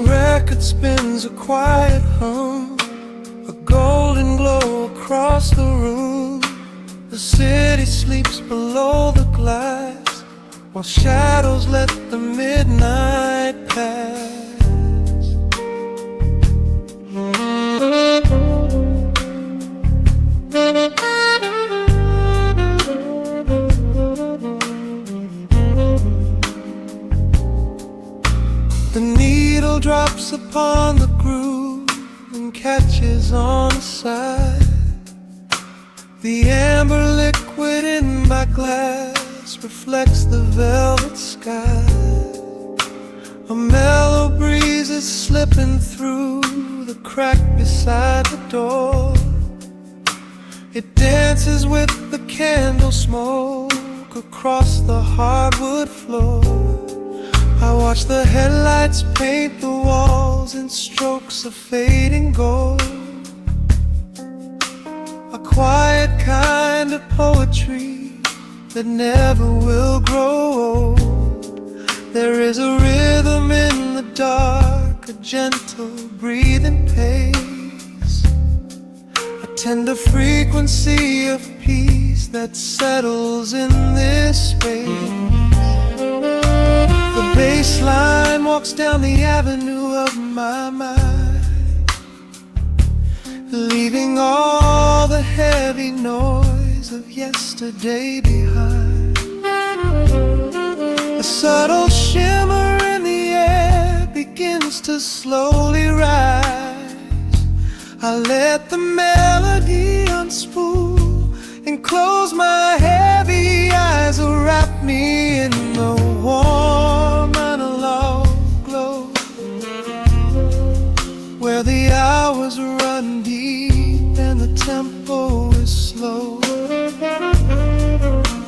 record spins a quiet hum, a golden glow across the room. The city sleeps below the glass, while shadows let the midnight pass. The needle drops upon the groove and catches on the side. The amber liquid in my glass reflects the velvet sky. A mellow breeze is slipping through the crack beside the door. It dances with the candle smoke across the hardwood floor. I watch the headlights paint the walls in strokes of fading gold. A quiet kind of poetry that never will grow old. There is a rhythm in the dark, a gentle breathing pace, a tender frequency of peace that settles in this space. The bass line walks down the avenue of my mind, leaving all the heavy noise of yesterday behind. A subtle shimmer in the air begins to slowly rise. I let the melody unspool and close my heavy eyes, will wrap me in the warm analog glow, where the hours run deep and the tempo is slow.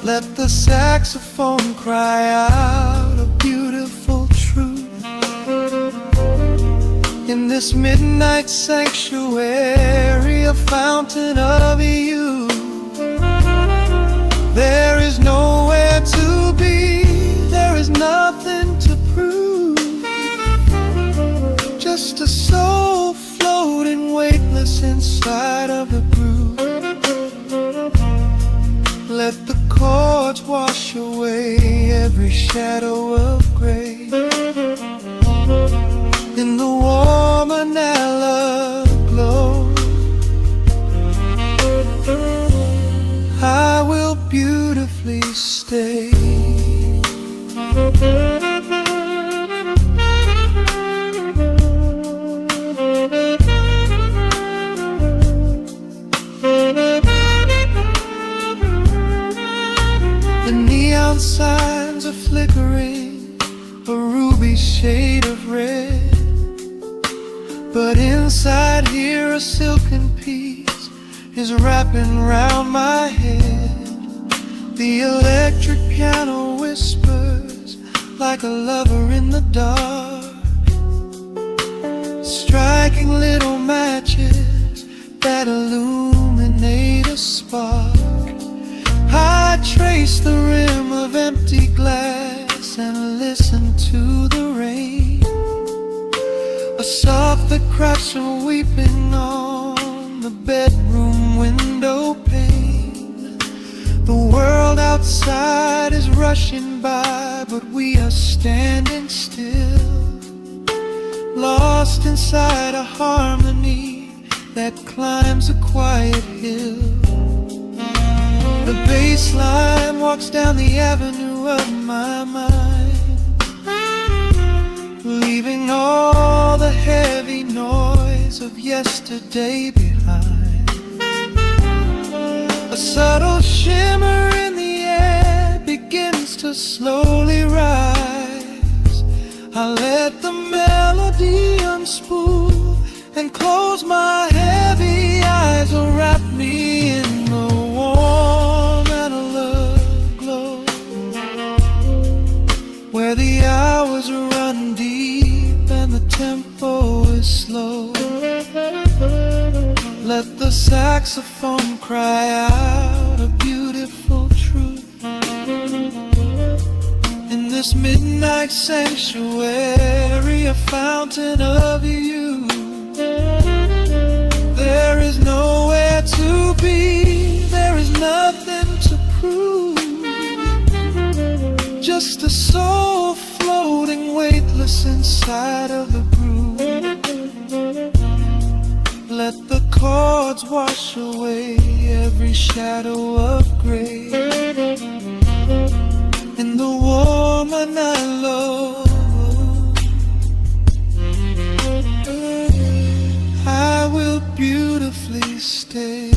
Let the saxophone cry out a beautiful truth in this midnight sanctuary, a fountain of youth. There is nowhere to be, there is nothing to prove, just a soul floating weightless inside of the groove. Let the chords wash away every shadow of gray. In the warm analog glow, I will beautifully stay. The neon signs are flickering, a ruby shade of red, but inside here a silken peace is wrapping round my head. The electric piano whispers like a lover in the dark, striking little matches that illuminate a spark. I trace the rim of empty glass and listen to the rain, a soft that cries from weeping on the bedroom window pane. The world outside is rushing by, but we are standing still, lost inside a harmony that climbs a quiet hill. The bass line walks down the avenue of my mind, leaving all the heavy noise of yesterday behind. A subtle shimmer in the air begins to slowly rise. I let the melody unspool and close my heavy eyes, will wrap me in the warm analog glow, where the hours run deep and the tempo is slow. Let the saxophone cry out a beautiful truth in this this midnight sanctuary, a fountain of you. There is nowhere to be, there is nothing to prove. Just a soul floating weightless inside of the groove. Let the chords wash away every shadow of gray. In the woman I love, I will beautifully stay.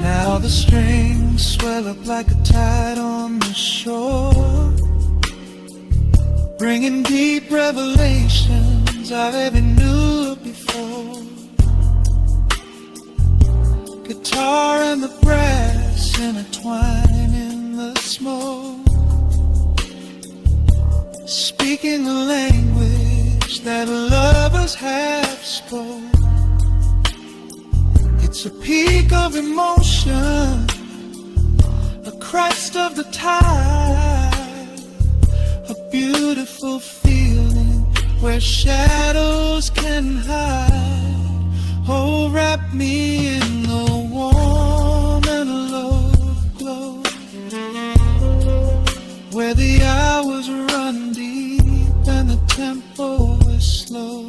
Now the strings swell up like a tide on the shore, bringing deep revelations I've ever knew before. Guitar and the brass intertwine in the smoke, speaking a language that lovers have spoke. It's a peak of emotion, a crest of the tide, a beautiful feeling where shadows can hide. Oh, wrap me in the warm and love glow, where the hours run deep and the tempo is slow.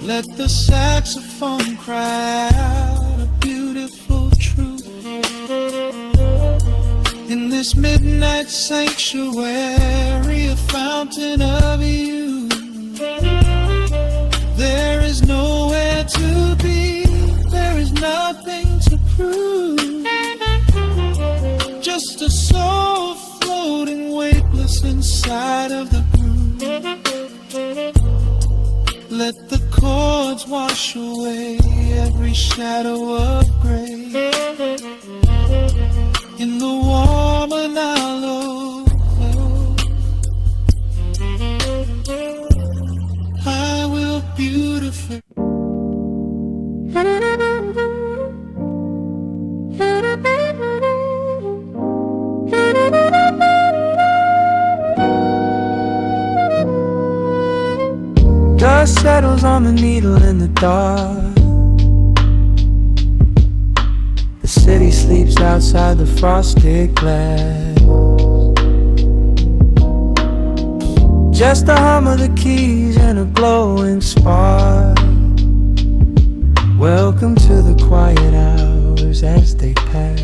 Let the saxophone cry out a beautiful truth. In this midnight sanctuary, a fountain of you. There is nowhere to be, there is nothing to prove. Just a soul floating weightless inside of the groove. Let the chords wash away every shadow of gray. In the warm and hollow, I will beautifully. Dust settles on the needle in the dark. The city sleeps outside the frosted glass. Just the hum of the keys and a glowing spark. Welcome to the quiet hours as they pass.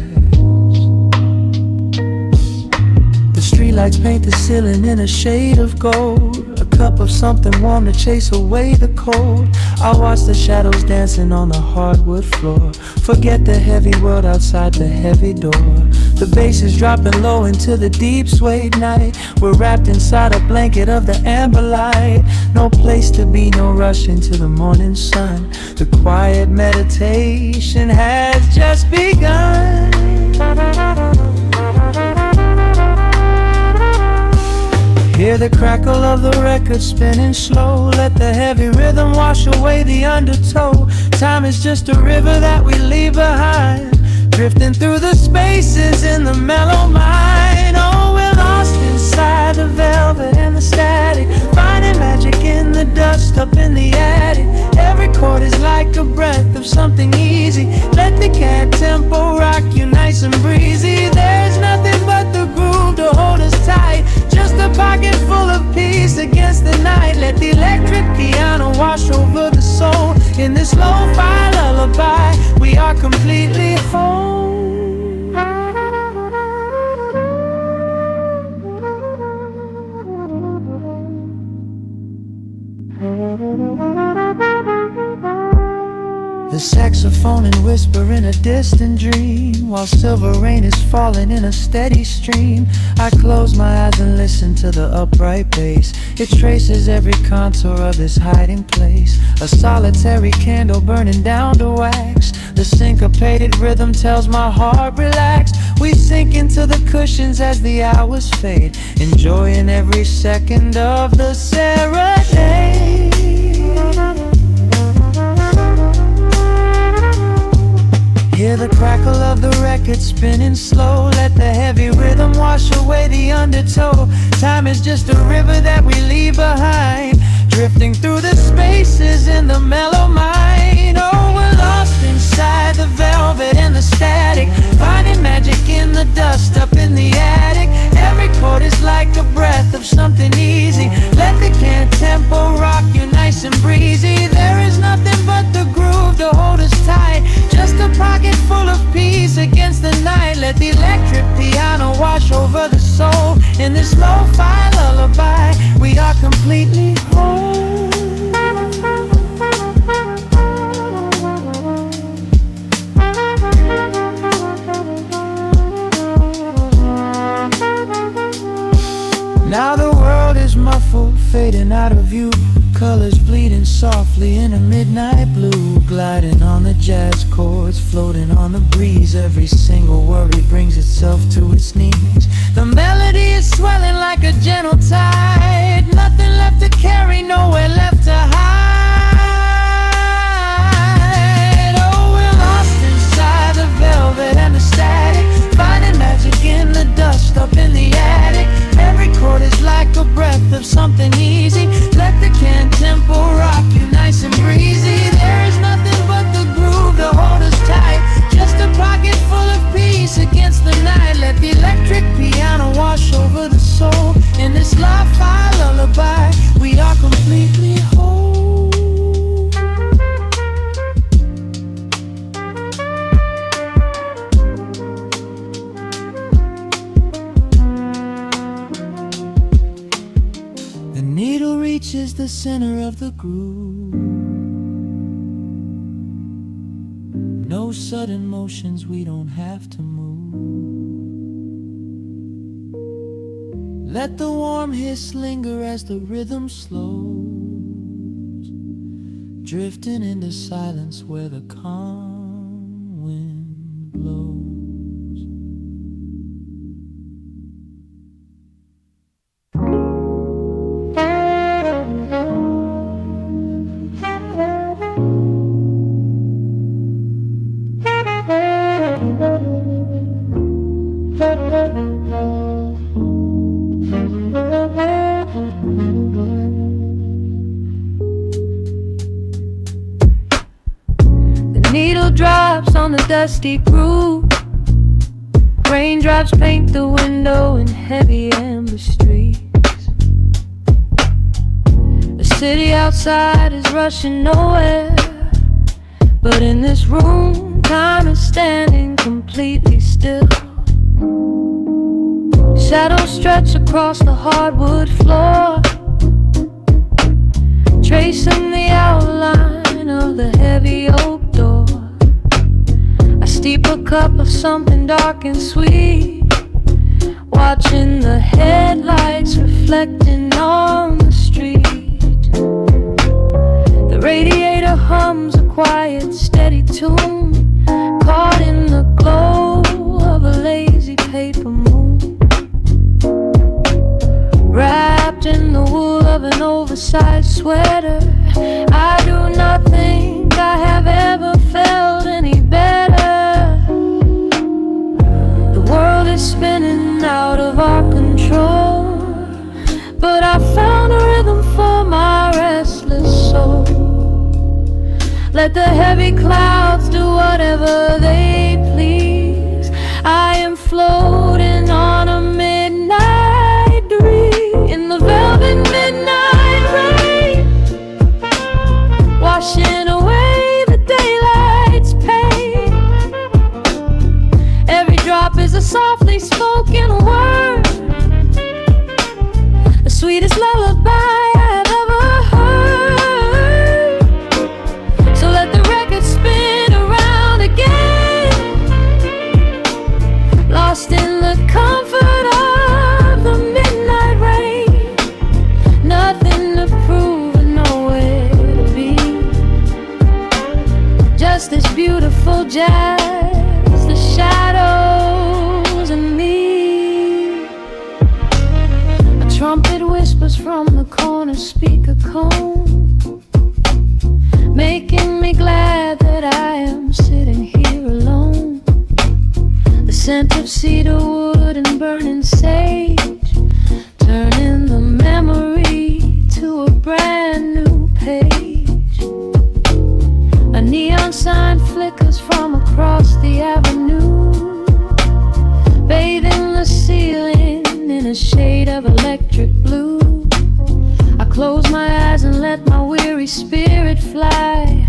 The streetlights paint the ceiling in a shade of gold. A cup of something warm to chase away the cold. I watch the shadows dancing on the hardwood floor. Forget the heavy world outside the heavy door. The bass is dropping low into the deep suede night. We're wrapped inside a blanket of the amber light. No place to be, no rush into the morning sun. The quiet meditation has just begun. Hear the crackle of the record spinning slow. Let the heavy rhythm wash away the undertow. Time is just a river that we leave behind, drifting through the spaces in the mellow mind. Oh, we're lost inside the velvet and the static, finding magic in the dust up in the attic. Every chord is like a breath of something easy. Let the cat tempo rock you nice and breezy. There's nothing but the groove to hold us tight, just a pocket full of peace against the night. Let the electric piano wash over the soul. In this lo-fi lullaby, we are completely whole. The saxophone and whisper in a distant dream, while silver rain is falling in a steady stream. I close my eyes and listen to the upright bass. It traces every contour of this hiding place. A solitary candle burning down to wax. The syncopated rhythm tells my heart relax. We sink into the cushions as the hours fade, enjoying every second of the serenade. Hear the crackle of the record spinning slow. Let the heavy rhythm wash away the undertow. Time is just a river that we leave behind, drifting through the spaces in the mellow mind. Oh, we're lost inside the velvet and the static, finding magic in the dust up in the attic. Every chord is like a breath of something easy. Let the can tempo rock you nice and breezy. There is nothing but the groove to hold us tight, just a pocket full of peace against the night. Let the electric piano wash over the soul. In this lo-fi lullaby, we are completely whole. Now the world is muffled, fading out of view. Colors bleeding softly in a midnight blue, gliding on the jazz chords, floating on the breeze. Every single worry brings itself to its knees. The melody is swelling like a gentle tide, nothing left to carry, nowhere left to hide. Oh, we're lost inside the velvet and the static, finding magic in the dust up in the attic. Every chord is like a breath of something easy. Let the can tempo rock you nice and breezy. There is nothing but the groove to hold us tight, just a pocket full of peace against the night. Let the electric piano wash over the soul. In this lo-fi lullaby, we are completely whole. The needle reaches the center of the groove. No sudden motions, we don't have to move. Let the warm hiss linger as the rhythm slows, drifting into silence where the calm wind blows. Needle drops on the dusty groove. Raindrops paint the window in heavy amber streaks. The city outside is rushing nowhere, but in this room, time is standing completely still. Shadows stretch across the hardwood floor, tracing the outline of the heavy oak door. I steep a cup of something dark and sweet, watching the headlights reflecting on the street. The radiator hums a quiet, steady tune, caught in the glow of a lazy paper moon. Wrapped in the wool of an oversized sweater, I do not think I have ever felt any better. The world is spinning out of our control, but I found a rhythm for my restless soul. Let the heavy clouds do whatever they please. I am floating on a midnight breeze, in the velvet midnight rain, washing away the daylight's pain. Every drop is a softly spoken word, the sweetest lullaby I have ever heard. So let the record spin around again, lost in the Just this beautiful jazz, the shadows and me. A trumpet whispers from the corner speaker cone, making me glad that I am sitting here alone. The scent of cedar wood and burning sage, turning the memory to a brand new page. A neon sign flickers from across the avenue, bathing the ceiling in a shade of electric blue. I close my eyes and let my weary spirit fly,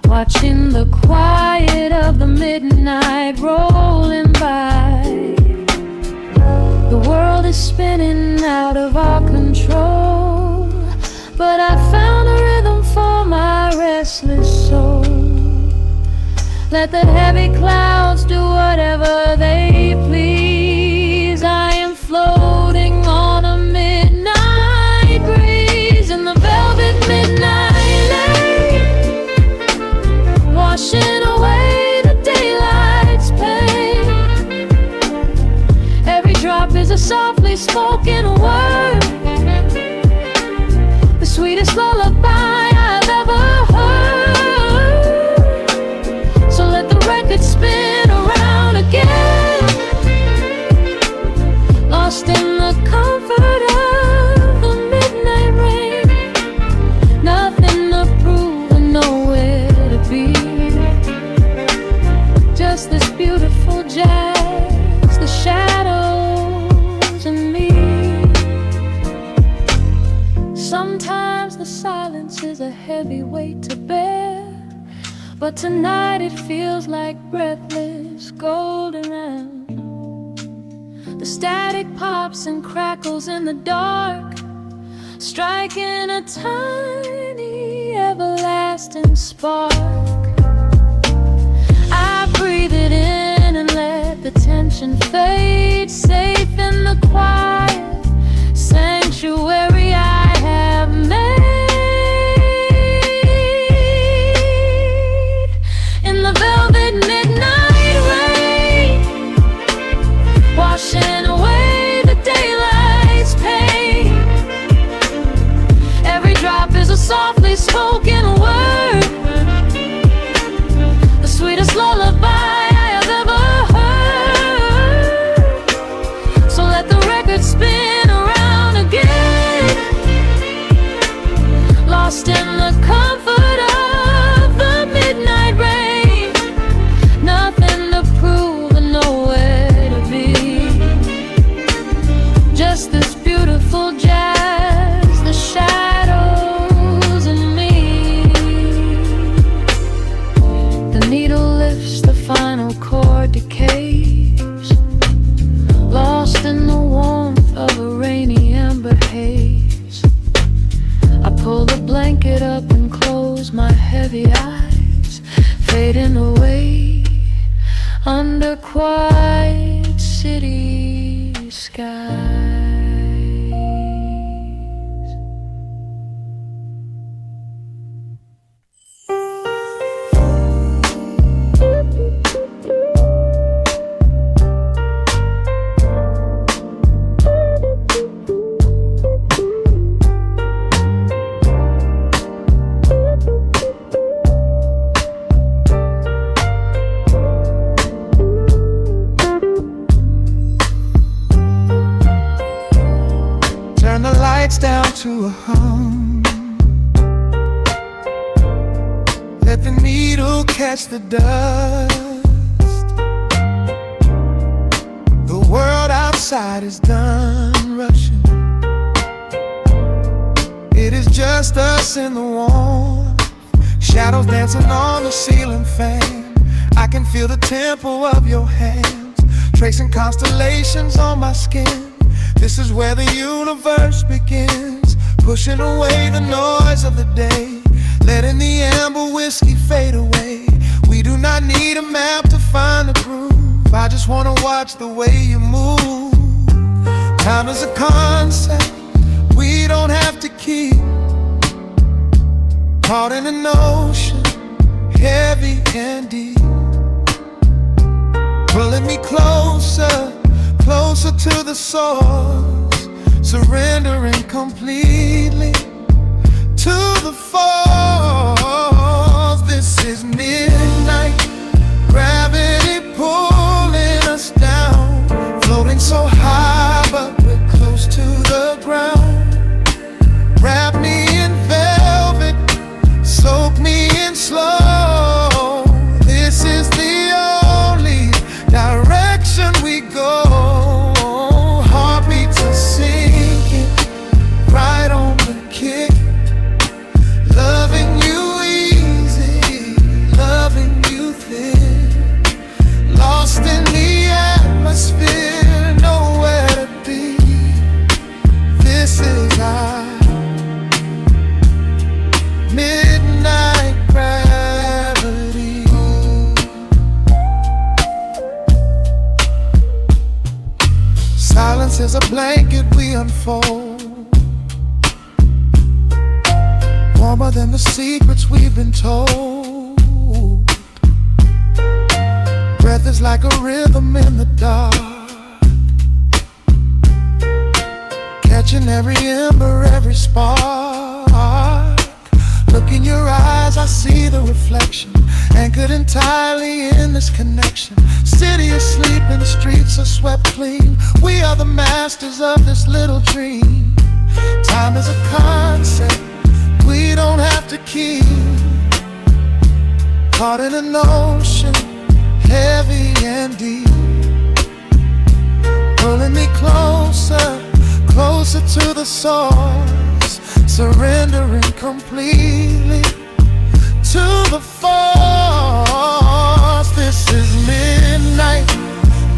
watching the quiet of the midnight rolling by. The world is spinning out of our control, but I found a rhythm for my restless soul. Let the heavy clouds do whatever they please. I am floating on a midnight breeze in the velvet midnight lane, washing away the daylight's pain. Every drop is a softly spoken word, the sweetest lullaby I've ever heard. So let the record spin around again, lost in the comfort of the midnight rain. Nothing to prove and nowhere to be, just this beautiful jazz, the shadows and me. Sometimes the silence is a heavy weight to bear, but tonight it feels like breathless golden air. The static pops and crackles in the dark, striking a tiny everlasting spark. I breathe it in and let the tension fade, safe in the quiet sanctuary I have made. In the velvet midnight rain, washing away the daylight's pain. Every drop is a softly spoken word, the sweetest lullaby I have ever heard. So let the record spin around again, lost in the comfort of the midnight rain. Nothing to prove and nowhere to be, just this beautiful jazz, the shadows and me. The needle lifts, the final chord decays, lost in the warmth of a rainy amber haze. I pull the blanket up and close my heavy eyes, fading away under quiet city skies. Down to a hum, let the needle catch the dust. The world outside is done rushing, it is just us in the warmth. Shadows dancing on the ceiling fan, I can feel the tempo of your hands, tracing constellations on my skin. This is where the universe begins, pushing away the noise of the day, letting the amber whiskey fade away. We do not need a map to find the groove, I just wanna watch the way you move. Time is a concept we don't have to keep, caught in an ocean, heavy and deep, pulling me closer, closer to the source, surrendering completely to the force. This is midnight, gravity pulling us down, floating so high but we're close to the ground. Wrap me in velvet, soak me in slow. This is the only direction we go. Heartbeats are sinking, right on the kick. Loving you easy, loving you thin, lost in the atmosphere, nowhere to be. This is our midnight gravity. Silence is a blanket we unfold, warmer than the secrets we've been told. Breath is like a rhythm in the dark, catching every ember, every spark. Look in your eyes, I see the reflection, anchored entirely in this connection. City is sleeping, streets are swept clean. We are the masters of this little dream. Time is a concept we don't have to keep, caught in an ocean, heavy and deep, pulling me closer, closer to the source, surrendering completely to the force. This is midnight,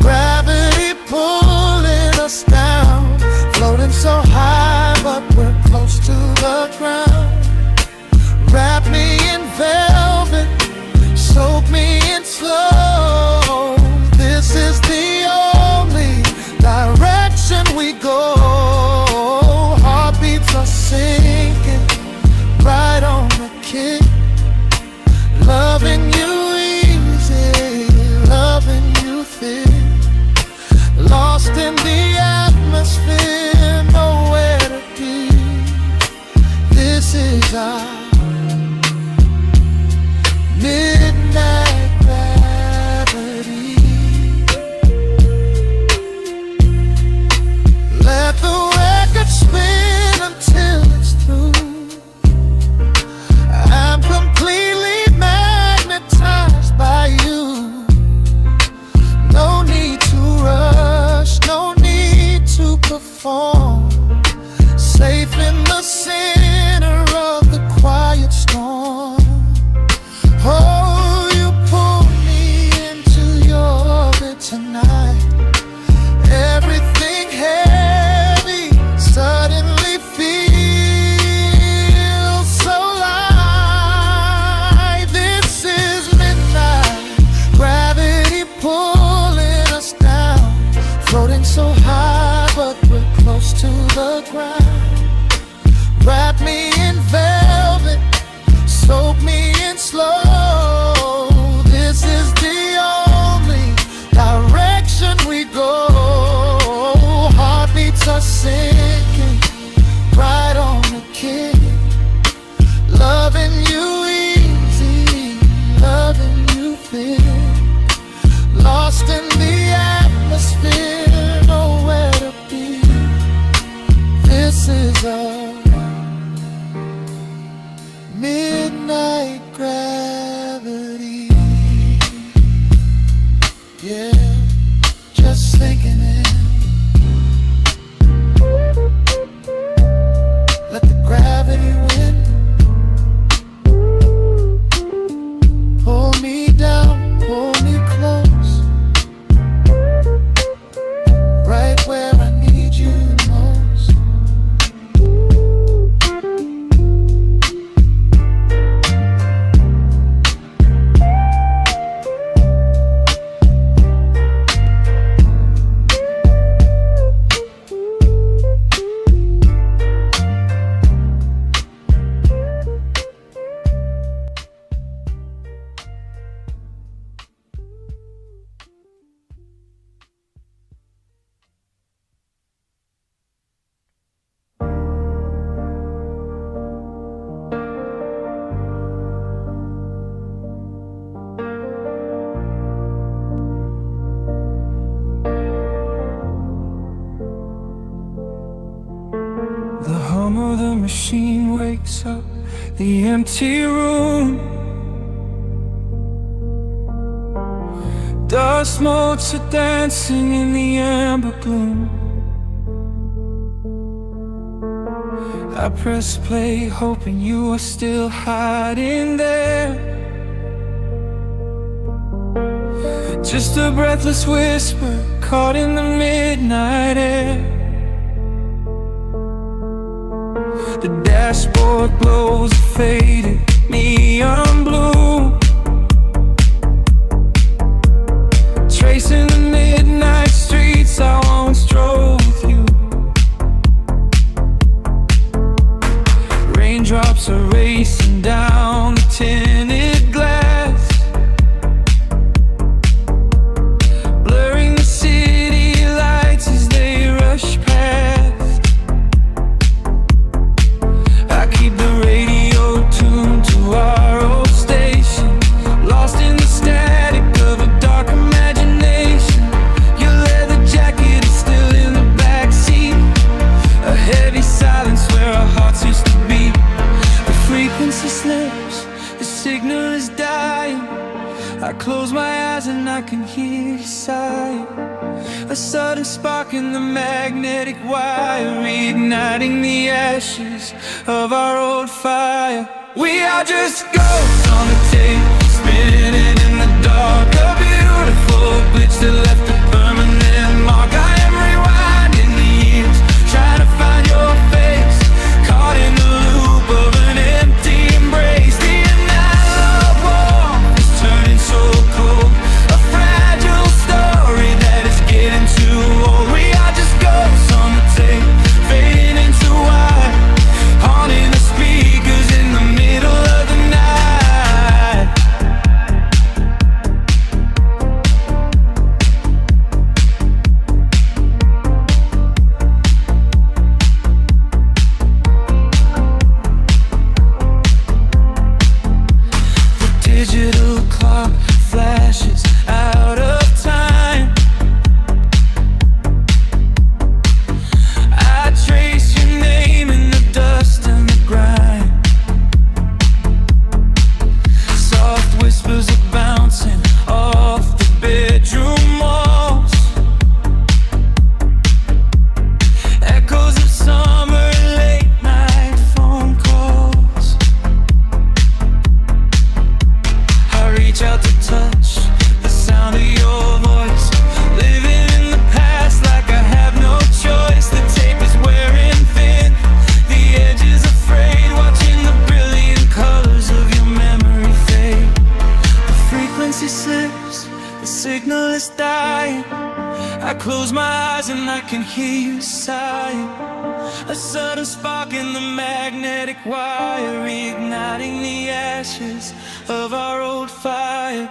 gravity pulling us down, floating so high but we're close to the ground. Wrap me in velvet, soak me in slow. This is the only direction we go. Heartbeats are sinking, right on the kick. Loving you easy, machine wakes up the empty room. Dust motes are dancing in the amber gloom. I press play hoping you are still hiding there. Just a breathless whisper caught in the midnight air. The dashboard glows a faded neon blue, tracing the midnight streets I once drove with you. Raindrops are racing down the tinted glass, blurring the city lights as they rush past. I keep the radio tuned to our old station, lost in the static of a dark imagination. Your leather jacket is still in the backseat, a heavy silence where our hearts used to beat. The frequency slips, the signal is dying. I close my eyes and I can hear you sigh. A sudden spark in the magnetic wire, reigniting the ashes of our old fire. We are just ghosts on the tape, spinning in the dark. A beautiful glitch that left a permanent mark. I am rewinding the years, trying to find your face, caught in the loop of an empty embrace. The analog warmth is turning so cold, a fragile story that is getting too old. We are just ghosts on the tape, fading into white, haunting the speakers in the middle of the night. The digital clock flashes out of time. I trace your name in the dust and the grime. Soft whispers are bouncing off the bedroom walls, echoes of summer late night phone calls. I reach out to touch the sound of your voice, living in the past like I have no choice. The tape is wearing thin, the edge is afraid, watching the brilliant colors of your memory fade. The frequency slips, the signal is dying. I close my eyes and I can hear you sighing. A sudden spark in the magnetic wire, reigniting the ashes of our old fire.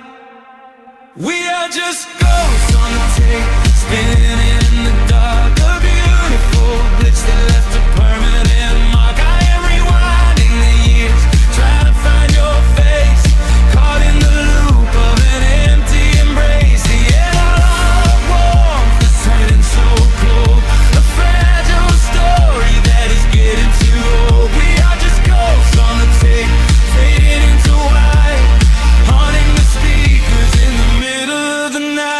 We are just ghosts on the tape, spinning in the dark. A beautiful glitch that left a permanent mark. I am rewinding the years, trying to find your face, caught in the loop of an empty embrace. The analog warmth is turning so cold, a fragile story that is getting too old. We are just ghosts on the tape, fading into white, haunting the speakers in the middle of the night.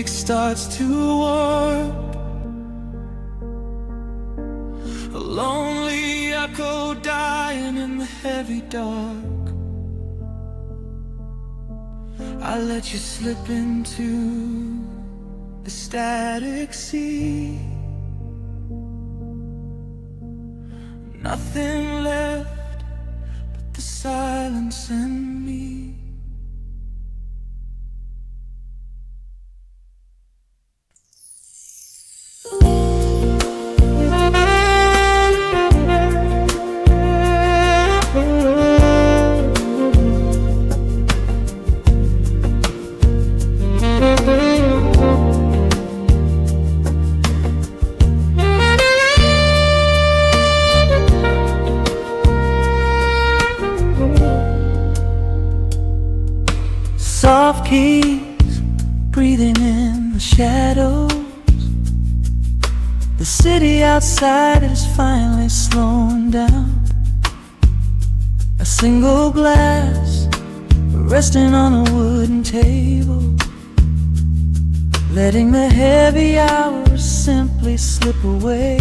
music starts to warp, a lonely echo dying in the heavy dark. I let you slip into the static sea. Nothing left but the silence and me. Soft keys breathing in the shadows. The city outside is finally slowing down. A single glass resting on a wooden table, letting the heavy hours simply slip away.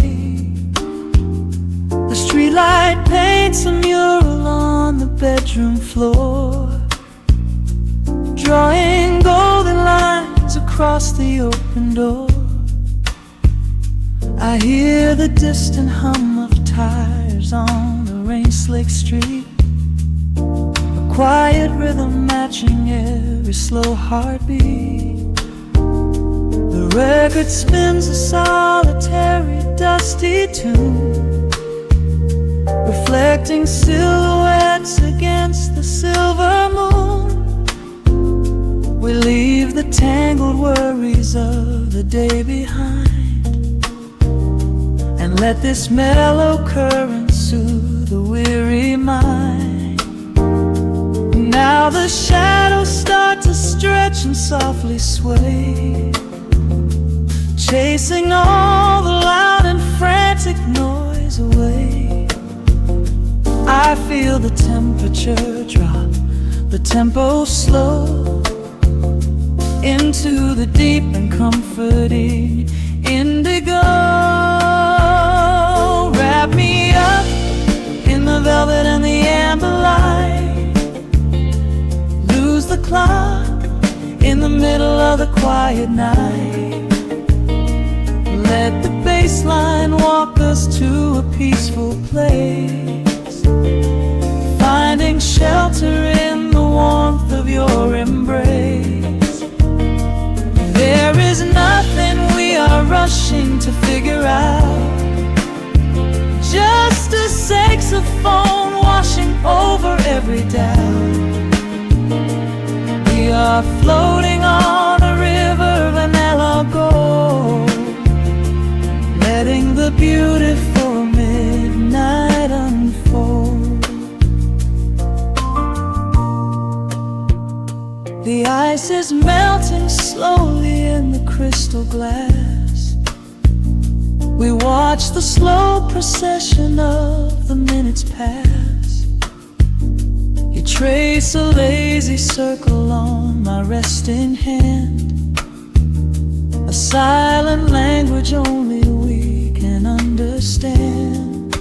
The streetlight paints a mural on the bedroom floor, drawing golden lines across the open door. I hear the distant hum of tires on the rain-slicked street, a quiet rhythm matching every slow heartbeat. The record spins a solitary, dusty tune, reflecting silhouettes against the silver moon. We leave the tangled worries of the day behind, and let this mellow current soothe the weary mind. Now the shadows start to stretch and softly sway, chasing all the loud and frantic noise away. I feel the temperature drop, the tempo slow, into the deep and comforting indigo. Wrap me up in the velvet and the amber light, lose the clock in the middle of the quiet night. Let the bass line walk us to a peaceful place, finding shelter in the warmth of your embrace. There is nothing we are rushing to figure out, just a saxophone washing over every doubt. We are floating on a river of vanilla gold, letting the beautiful midnight unfold. The ice is melting slowly in the crystal glass. We watch the slow procession of the minutes pass. You trace a lazy circle on my resting hand, a silent language only we can understand.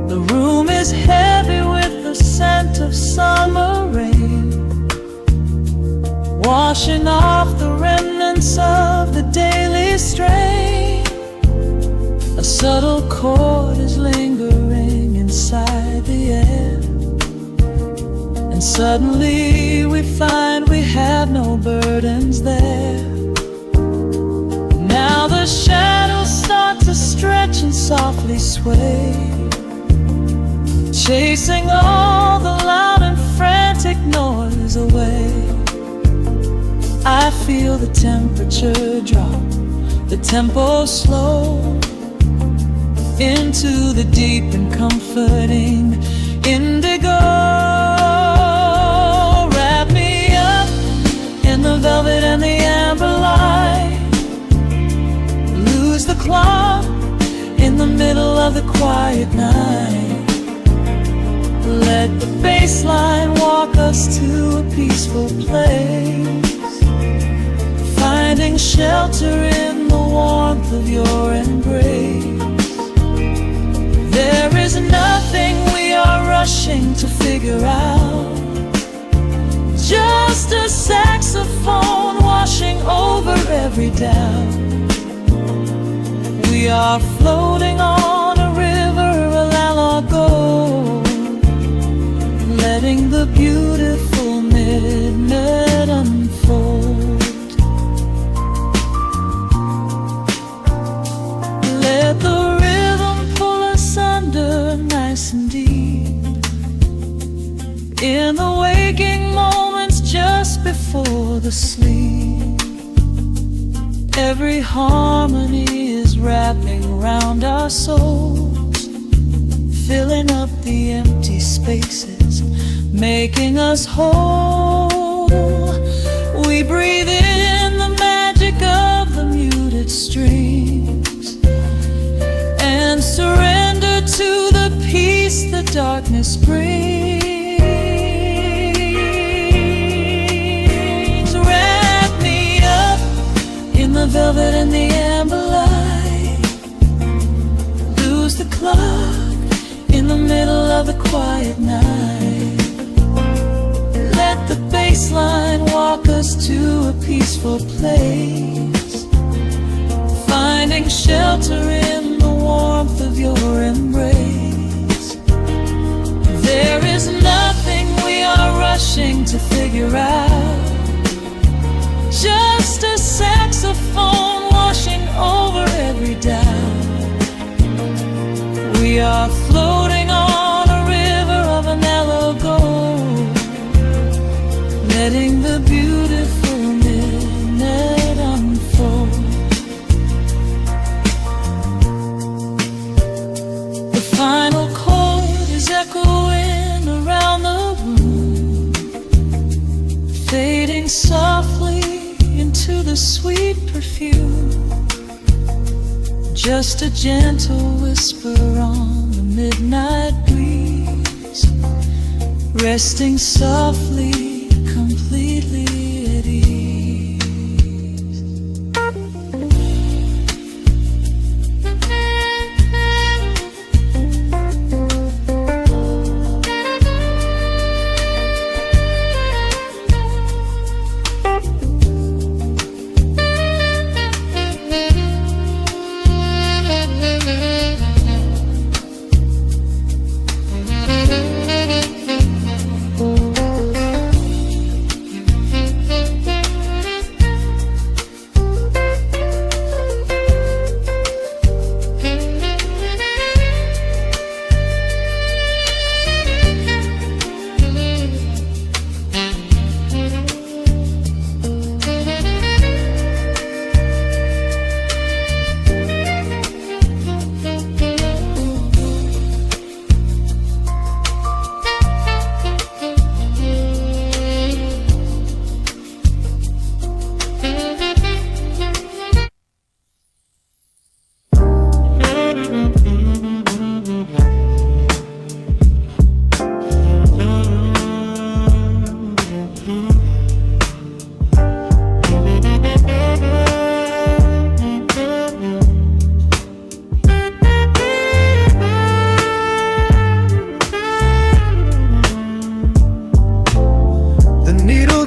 The room is heavy with the scent of summer rain, washing off the remnants of the daily strain. A subtle chord is lingering inside the air, and suddenly we find we have no burdens there. Now the shadows start to stretch and softly sway, chasing all the loud and frantic noise away. I feel the temperature drop, the tempo slow, into the deep and comforting indigo. Wrap me up in the velvet and the amber light, lose the clock in the middle of the quiet night. Let the bass line walk us to a peaceful place, finding shelter in the warmth of your embrace. There is nothing we are rushing to figure out, just a saxophone washing over every doubt. We are floating on a river, a lago, letting the beautiful midnight unfold. Let the rhythm pull us under nice and deep, in the waking moments just before the sleep. Every harmony is wrapping around our souls, filling up the empty spaces, making us whole. We breathe in the magic of the muted strings and surrender to the peace the darkness brings. Wrap me up in the velvet and the amber light, lose the clock in the middle of the quiet night. Let the bass line walk us to a peaceful place, finding shelter in the warmth of your embrace. There is nothing we are rushing to figure out, just a saxophone washing over every doubt. We are floating on a river of an gold, letting the beautiful midnight unfold. The final chord is echoing around the room, fading softly into the sweet perfume. Just a gentle whisper on the midnight breeze, resting softly, completely at ease.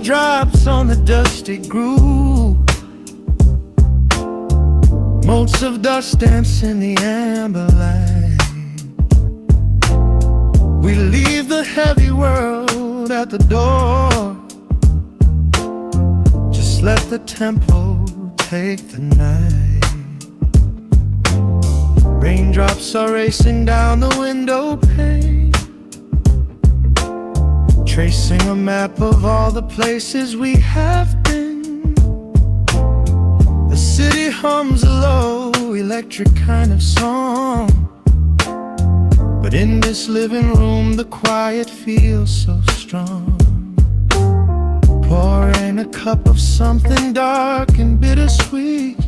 Drops on the dusty groove, motes of dust dance in the amber light. We leave the heavy world at the door, just let the tempo take the night. Raindrops are racing down the window pane, tracing a map of all the places we have been. The city hums a low, electric kind of song, but in this living room the quiet feels so strong. Pouring a cup of something dark and bittersweet,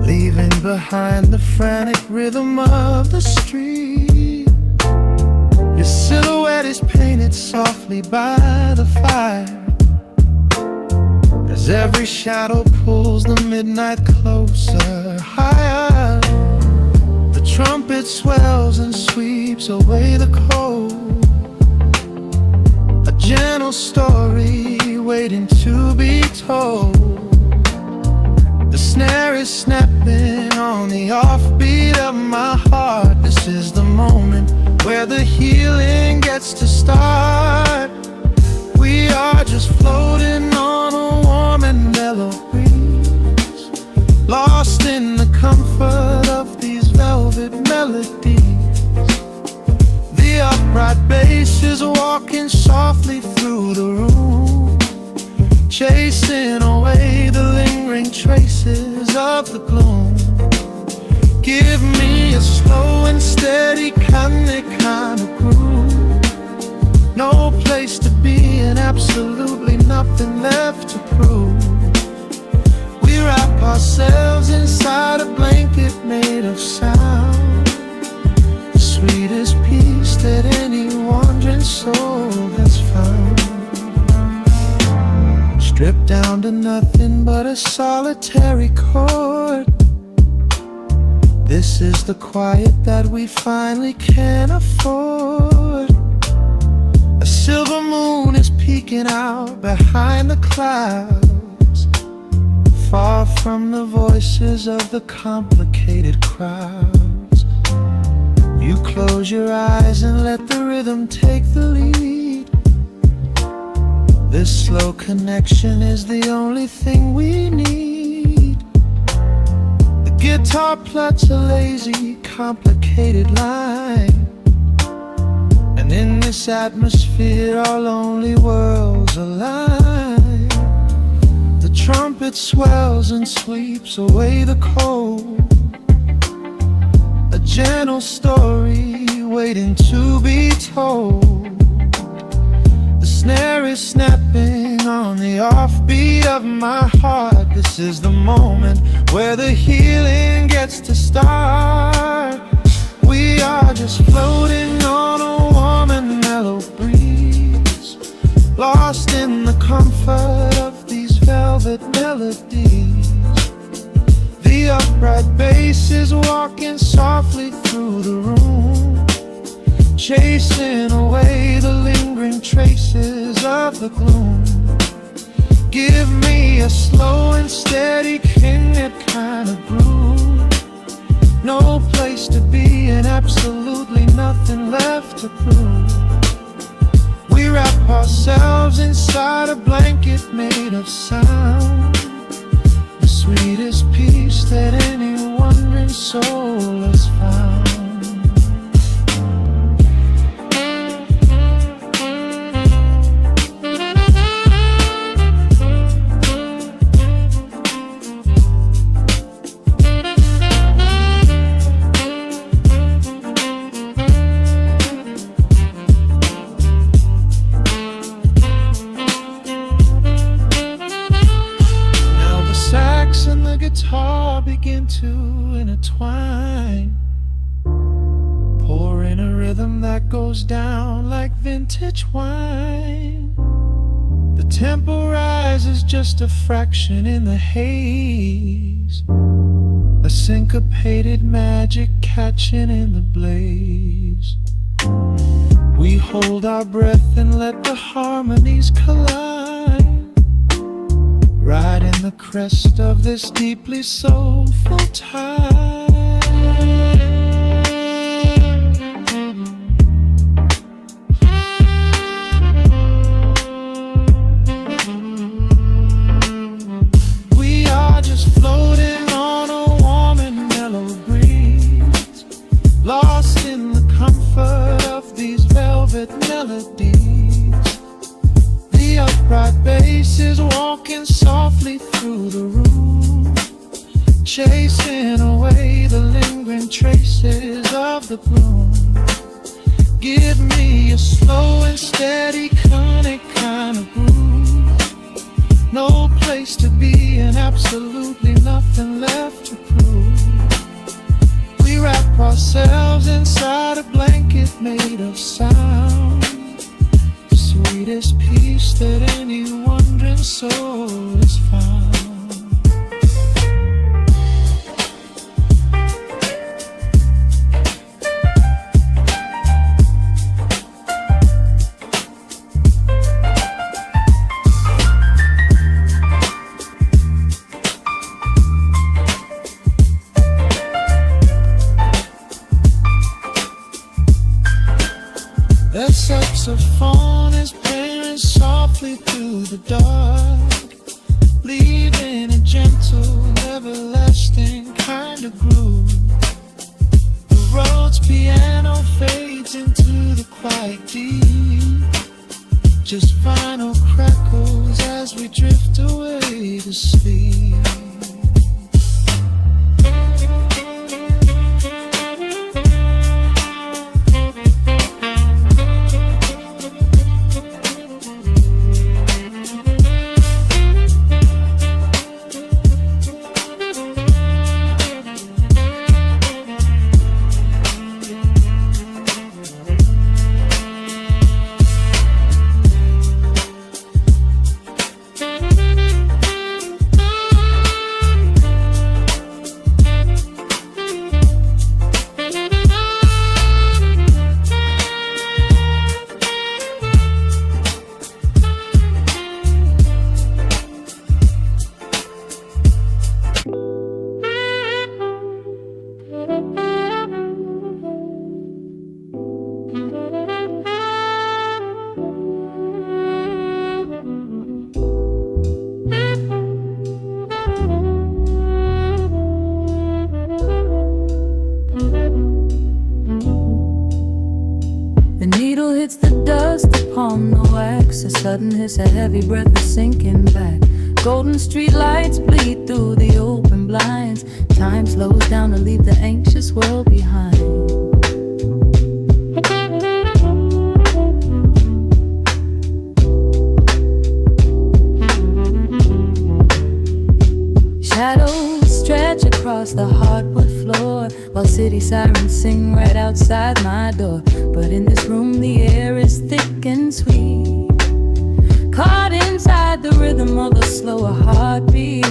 leaving behind the frantic rhythm of the street. Your silhouette is painted softly by the fire, as as every shadow pulls the midnight closer, higher. The trumpet swells and sweeps away the cold. A gentle story waiting to be told. The snare is snapping on the offbeat of my heart. This is the moment where the healing gets to start. We are just floating on a warm and mellow breeze, lost in the comfort of these velvet melodies. The upright bass is walking softly through the room, chasing away the lingering traces of the gloom. Give me a slow and steady kind of groove. No place to be and absolutely nothing left to prove. We wrap ourselves inside a blanket made of sound, the sweetest peace that any wandering soul has found. Stripped down to nothing but a solitary chord. This is the quiet that we finally can afford. A silver moon is peeking out behind the clouds, far from the voices of the complicated crowds. You close your eyes and let the rhythm take the lead. This slow connection is the only thing we need. The guitar plucks a lazy, complicated line, and in this atmosphere our lonely worlds align. The trumpet swells and sweeps away the cold. A gentle story waiting to be told. The snare is snapping on the offbeat of my heart. This is the moment where the healing gets to start. We are just floating on a warm and mellow breeze, lost in the comfort of these velvet melodies. The upright bass is walking softly through the room, chasing away the lingering traces of the gloom. Give me a slow and steady kind of groove. No place to be and absolutely nothing left to prove. We wrap ourselves inside a blanket made of sound, the sweetest peace that any wandering soul has found. And the guitar begin to intertwine, pouring a rhythm that goes down like vintage wine. The tempo rises just a fraction in the haze, a syncopated magic catching in the blaze. We hold our breath and let the harmonies collide, right in the crest of this deeply soulful tide. We are just floating on a warm and mellow breeze, lost in the comfort of these velvet melodies. The upright bass is walking softly through the room, chasing away the lingering traces of the gloom. Give me a slow and steady kind of groove. No place to be and absolutely nothing left to prove. We wrap ourselves inside a blanket made of sound, the sweetest peace that any wandering soul has found. saxophone is playing softly through the dark, leaving a gentle, everlasting kind of groove. The road's piano fades into the quiet deep, just final crackles as we drift away to sleep. Sudden hiss, a heavy breath is sinking back. Golden street lights bleed through the open blinds. Time slows down to leave the anxious world behind. Shadows stretch across the hardwood floor, while city sirens sing right outside my door. But in this room the air is thick and sweet, caught inside the rhythm of a slower heartbeat.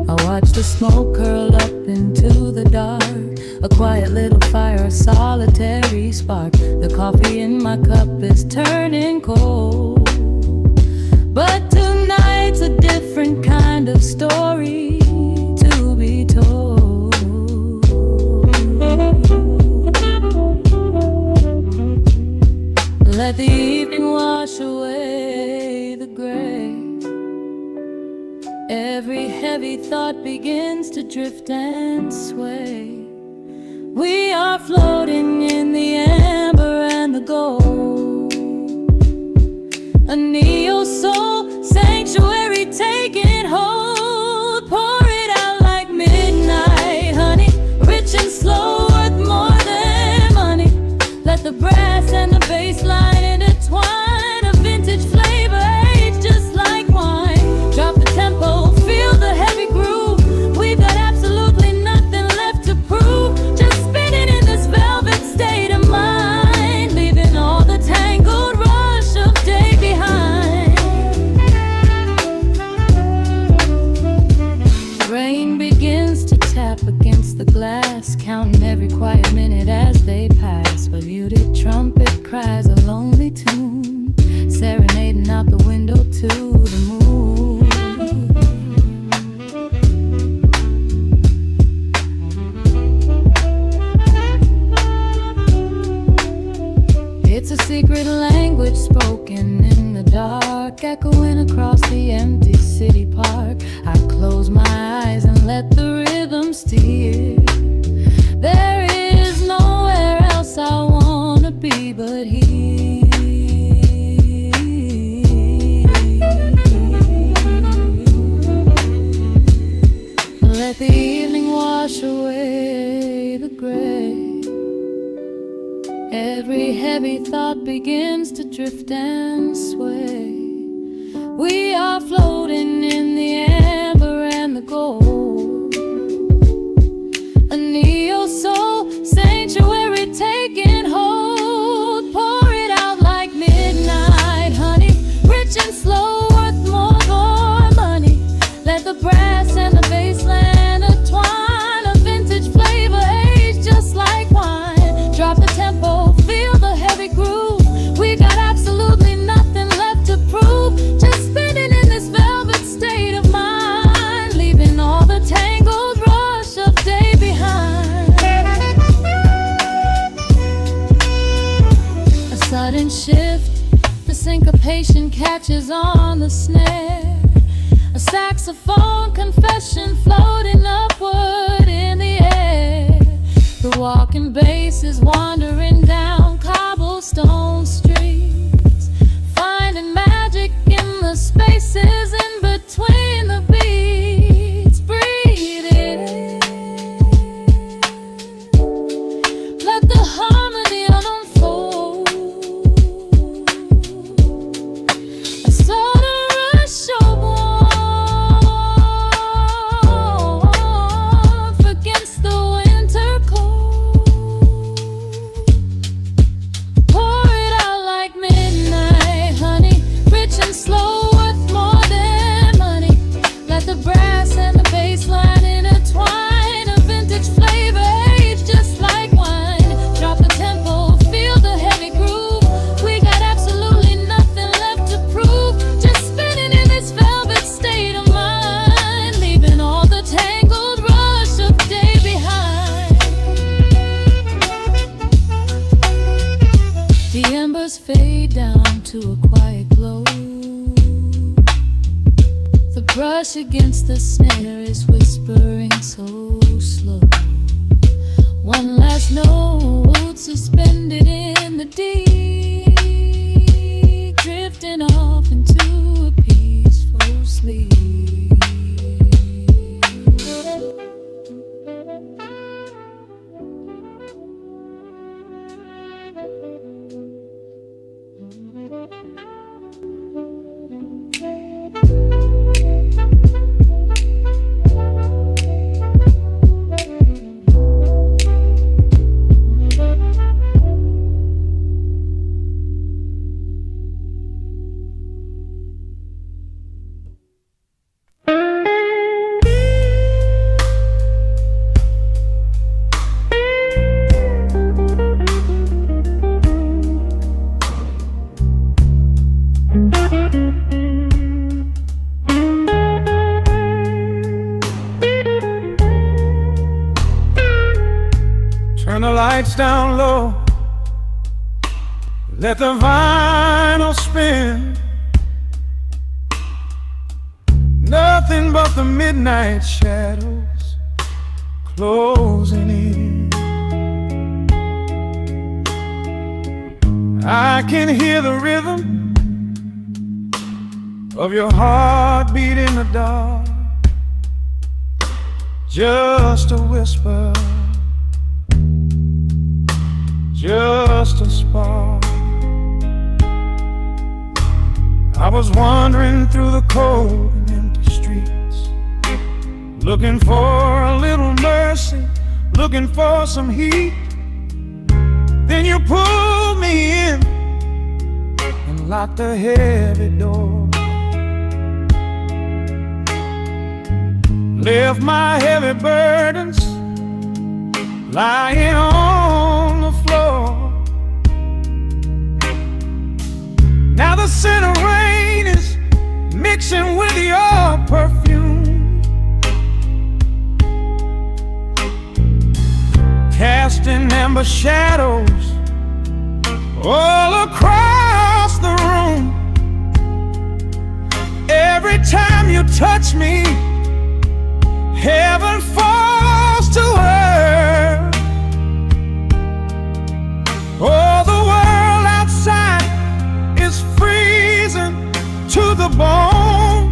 I watch the smoke curl up into the dark, a quiet little fire, a solitary spark. The coffee in my cup is turning cold, but tonight's a different kind of story to be told. Let the evening wash away the gray. Every heavy thought begins to drift and sway. We are floating in the amber and the gold, a neo-soul sanctuary taking hold. Pour it out like midnight honey, rich and slow, worth more than money. Let the brass and the bass line intertwine, a vintage flavor aged just like wine. Drop the tempo, feel the heavy groove. We've got absolutely nothing left to prove, just spinning in this velvet state of mind, leaving all the tangled rush of day behind. Rain begins to tap against the glass, counting every quiet minute as they pass. A muted trumpet cries a lonely tune, serenading out the window to the moon. It's a secret language spoken in the dark, echoing across the empty city park. I close my eyes and let the rhythm steer. There is nowhere else I wanna be but here. Let the evening wash away the gray. Every heavy thought begins to drift and sway. We are floating in the amber and the gold, a neo-soul sanctuary taking hold. Pour it out like midnight honey, rich and slow, worth more than money. Let the brass and the bass line intertwine, a vintage flavor aged just like wine. Drop the tempo, feel the heavy groove. We got absolutely nothing left to passion catches on the snare. A saxophone confession floating upward in the air. The walking bass is wandering down cobblestone streets, finding magic in the spaces in between the beats. Breathe it in, let the harmony unfold. A sort of rush of warmth against the winter cold. Pour it out like midnight honey, rich and slow, worth more than money. Let the brass and the bass line intertwine, a vintage flavor aged just like wine. Drop the tempo, feel the heavy groove. We got absolutely nothing left to prove, just spinning in this velvet state of mind, leaving all the tangled rush of day behind. The embers fade down to a quiet glow. The brush against the snare is whispering so slow. One last note suspended in the deep, drifting off into a peaceful sleep. Turn the lights down low, let the vinyl spin. Nothing but the midnight shadows closing in. I can hear the rhythm of your heartbeat in the dark, just a whisper, just a spark. I was wandering through the cold and empty streets, looking for a little mercy, looking for some heat. Then you pulled me in and locked the heavy door, left my heavy burdens lying on the floor. Now the scent of rain is mixing with your perfume, casting amber shadows all across the room. Every time you touch me, heaven falls to earth. Oh, the world outside is freezing to the bone,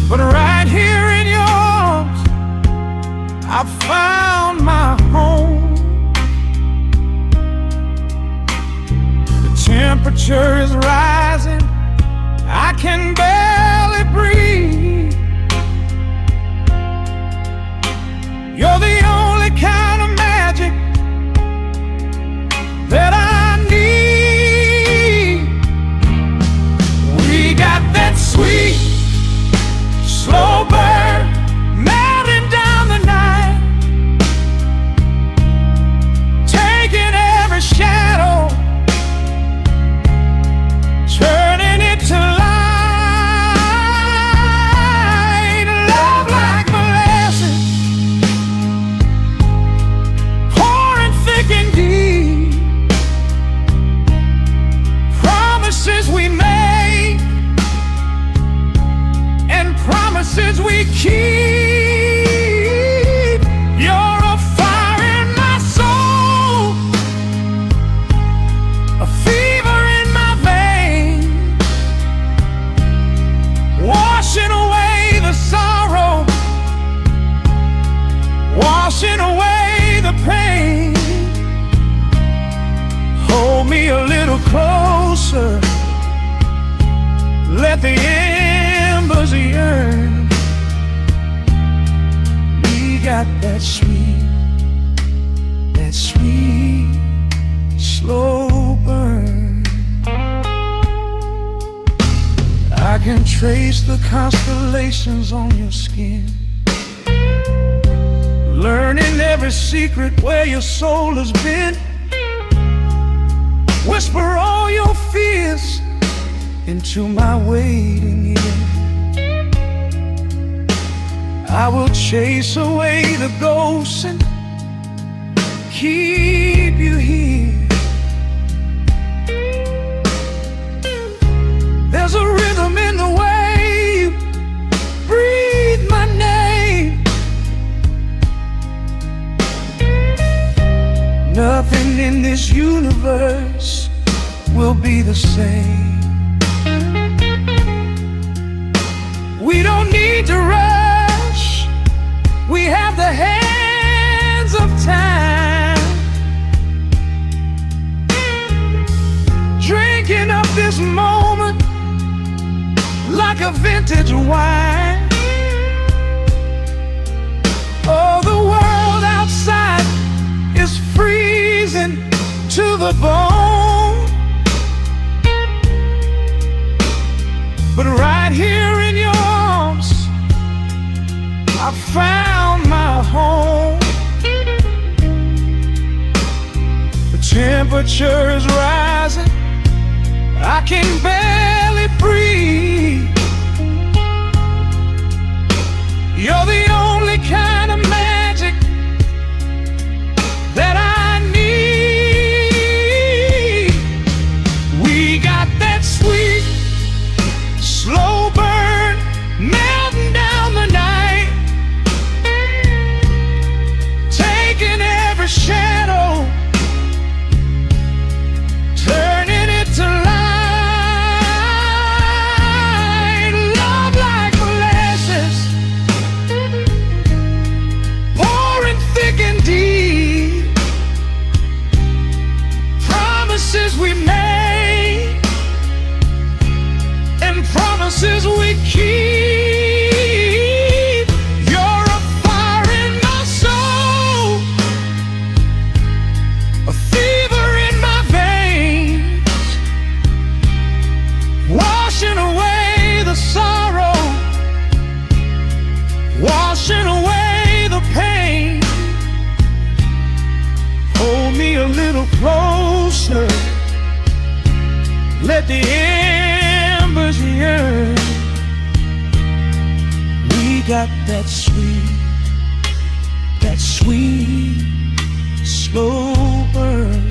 but right here in your arms I found my home. The temperature is rising, I can barely breathe. You're the only kind of magic that I need. We got that sweet, slow burn melting down the night, taking every shadow, turning it to light. Love like molasses, closer. Let the embers yearn. We got that sweet, slow burn. I can trace the constellations on your skin, learning every secret where your soul has been. Whisper all your fears into my waiting ear. I will chase away the ghosts and keep you here. There's a rhythm in the way you breathe my name. Nothing in this universe will be the same. We don't need to rush. We have the hands of time, drinking up this moment like a vintage wine. Oh, the world outside is freezing to the bone, but right here in your arms I found my home. The temperature is rising, I can barely breathe. You're the only kind of magic that I need. We got that sweet, slow burn melting down the night, taking every shadow, turning it to light. Love like molasses, pouring thick and deep. Promises we made and promises we keep. You're a fire in my soul, a fever in my veins, washing away the sorrow, washing away the pain. Hold me a little closer, let the embers yearn. We got that sweet, slow burn.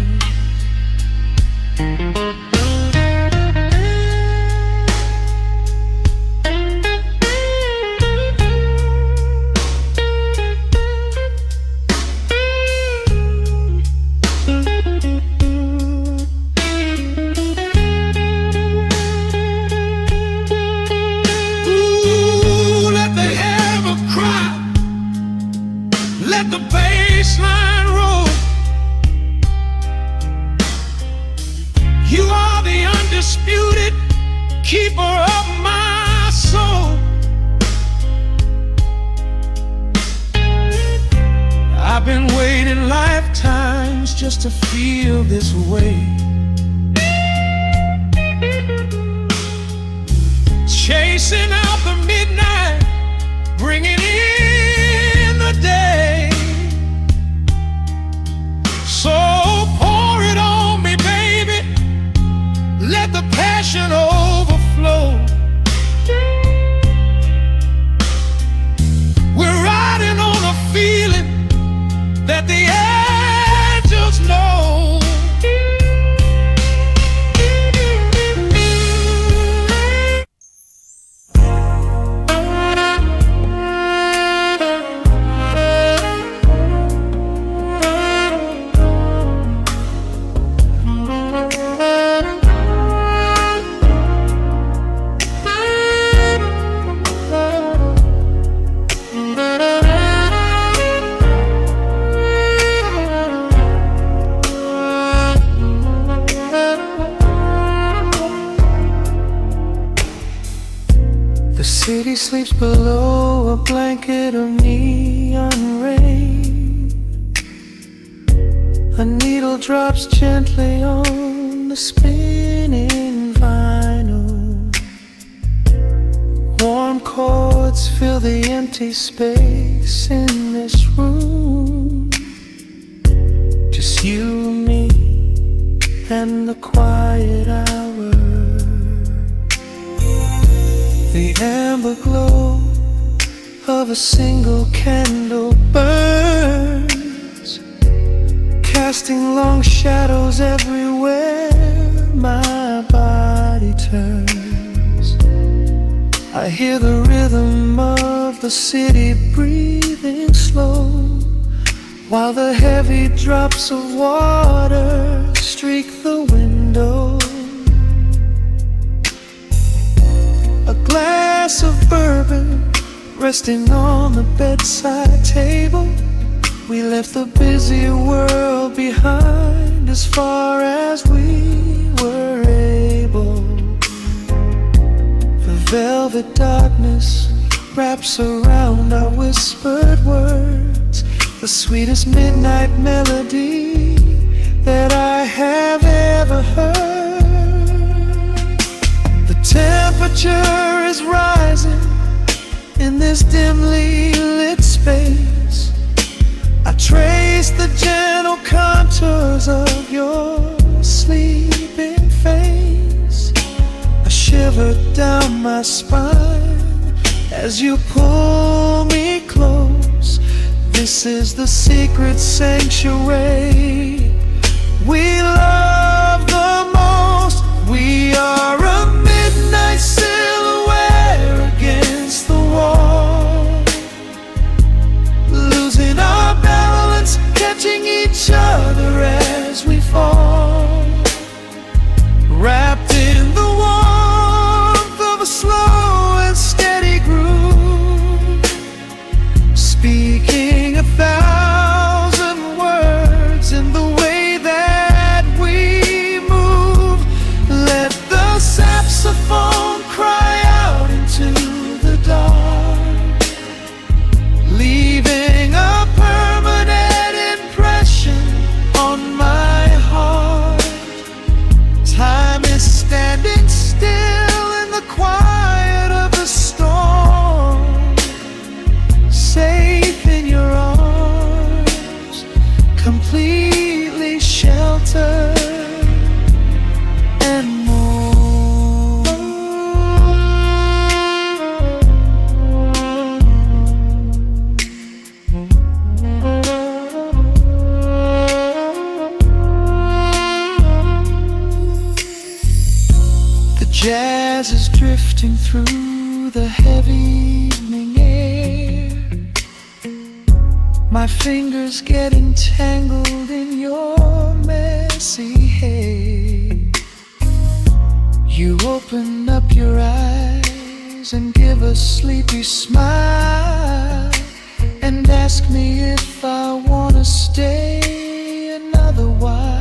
Let the bass line roll. You are the undisputed keeper of my soul. I've been waiting lifetimes just to feel this way, chasing out the midnight, bringing in the day. So pour it on me, baby, let the passion overflow. We're riding on a feeling that the angels know. city sleeps below a blanket of neon rain. A needle drops gently on the spinning vinyl. Warm chords fill the empty space in this room. Just you, me, and the quiet hour. The amber glow of a single candle burns, casting long shadows everywhere my body turns. I hear the rhythm of the city breathing slow, while the heavy drops of water streak the window. A glass of bourbon resting on the bedside table. We left the busy world behind as far as we were able. The velvet darkness wraps around our whispered words, the sweetest midnight melody that I have ever heard. The temperature is rising in this dimly lit space. I trace the gentle contours of your sleeping face. A shiver down my spine as you pull me close. This is the secret sanctuary we love the most. We are a midnight silhouette against the wall, losing our balance, catching each other as we fall, wrapped in the warmth of a slow and steady groove, speaking 1,000 words in the way that we move. Let the saxophone cry out into the dark, leaving a permanent impression on my heart. Time is standing still in the quiet of the storm, safe in your arms, completely sheltered and more. The jazz is drifting through the heavy evening air. My fingers get entangled in your messy hair. You open up your eyes and give a sleepy smile, and ask me if I wanna stay another while.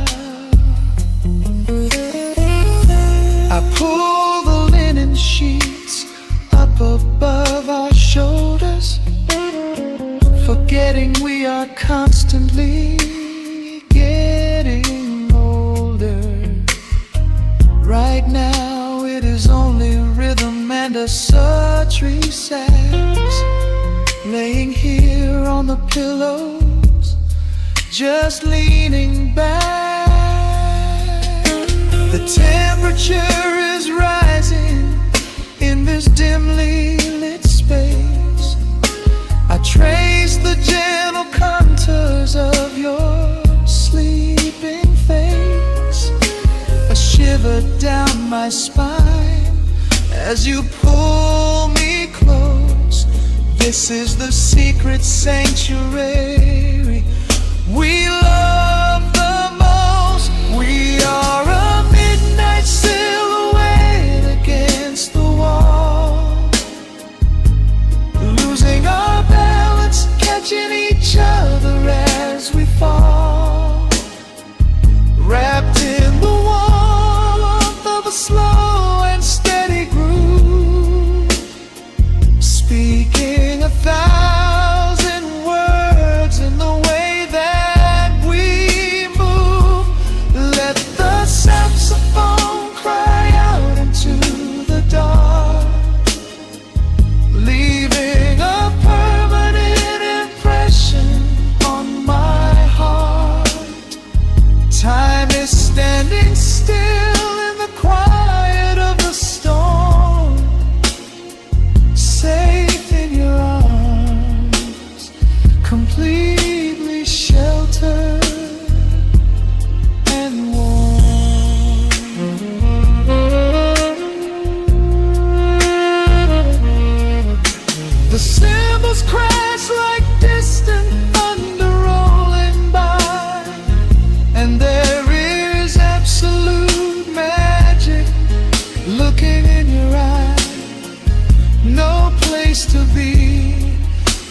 I pull the linen sheets up above our shoulders, forgetting we are constantly getting older. Right now it is only rhythm and a sultry sax, laying here on the pillows, just leaning back. The temperature is rising in this dimly lit space. I trace the gentle contours of your sleeping face. A shiver down my spine as you pull me close. This is the secret sanctuary we love the most. We are a midnight silhouette against the wall, losing our balance, catching each other as we fall, wrapped in the warmth of a slow and steady groove,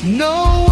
No